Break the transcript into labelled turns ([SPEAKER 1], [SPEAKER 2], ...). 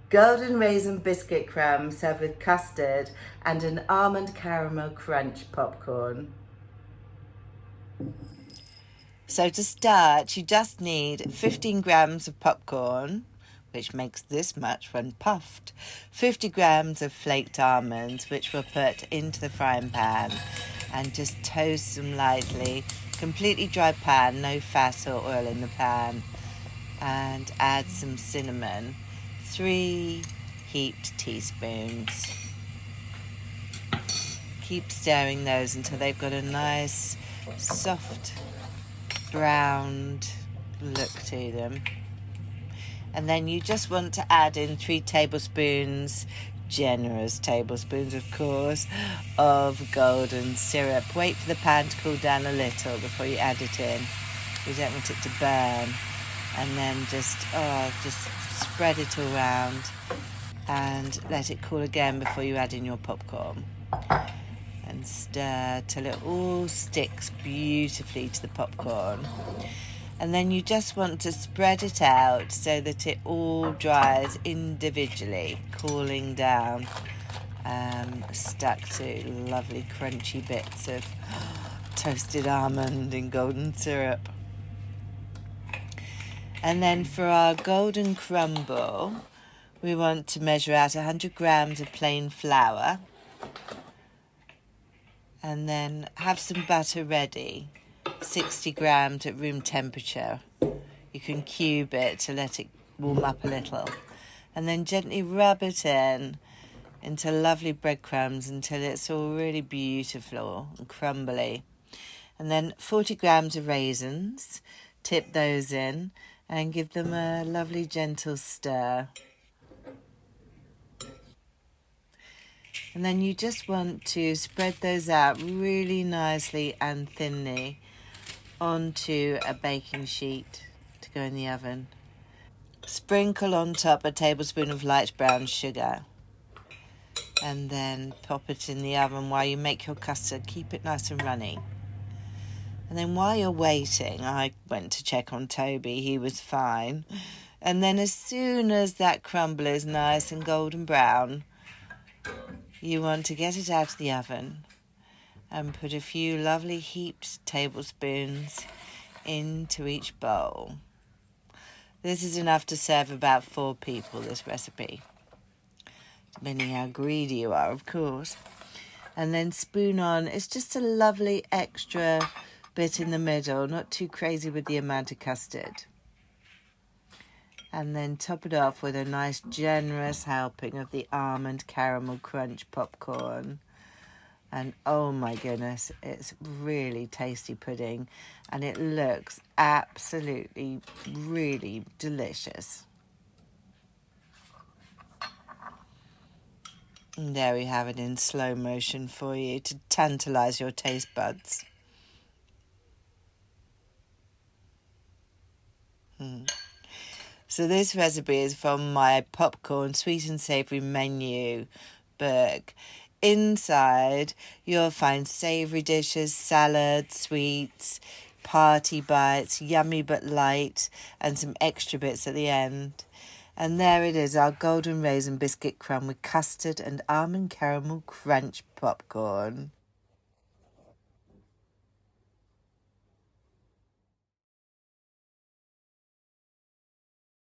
[SPEAKER 1] golden raisin biscuit crumb served with custard and an almond caramel crunch popcorn. So to start, you just need 15 grams of popcorn, which makes this much when puffed, 50 grams of flaked almonds, which we'll put into the frying pan and just toast them lightly. Completely dry pan, no fat or oil in the pan. And add some cinnamon, 3 heaped teaspoons. Keep stirring those until they've got a nice, soft, browned look to them. And then you just want to add in 3 tablespoons, generous tablespoons of course, of golden syrup. Wait for the pan to cool down a little before you add it in. You don't want it to burn. And then just spread it all around and let it cool again before you add in your popcorn. And stir till it all sticks beautifully to the popcorn. And then you just want to spread it out so that it all dries individually, cooling down, stuck to lovely crunchy bits of toasted almond and golden syrup. And then for our golden crumble, we want to measure out 100 grams of plain flour. And then have some butter ready, 60 grams at room temperature. You can cube it to let it warm up a little. And then gently rub it into lovely breadcrumbs until it's all really beautiful and crumbly. And then 40 grams of raisins, tip those in and give them a lovely gentle stir. And then you just want to spread those out really nicely and thinly onto a baking sheet to go in the oven. Sprinkle on top a tablespoon of light brown sugar and then pop it in the oven while you make your custard. Keep it nice and runny. And then while you're waiting, I went to check on Toby. He was fine. And then as soon as that crumble is nice and golden brown, you want to get it out of the oven and put a few lovely heaped tablespoons into each bowl. This is enough to serve about 4 people, this recipe, depending how greedy you are, of course. And then spoon on. It's just a lovely extra bit in the middle, not too crazy with the amount of custard. And then top it off with a nice generous helping of the almond caramel crunch popcorn. And oh my goodness, it's really tasty pudding and it looks absolutely really delicious. And there we have it in slow motion for you to tantalize your taste buds. So this recipe is from my popcorn sweet and savoury menu book. Inside you'll find savoury dishes, salads, sweets, party bites, yummy but light, and some extra bits at the end. And there it is, our golden raisin biscuit crumb with custard and almond caramel crunch popcorn.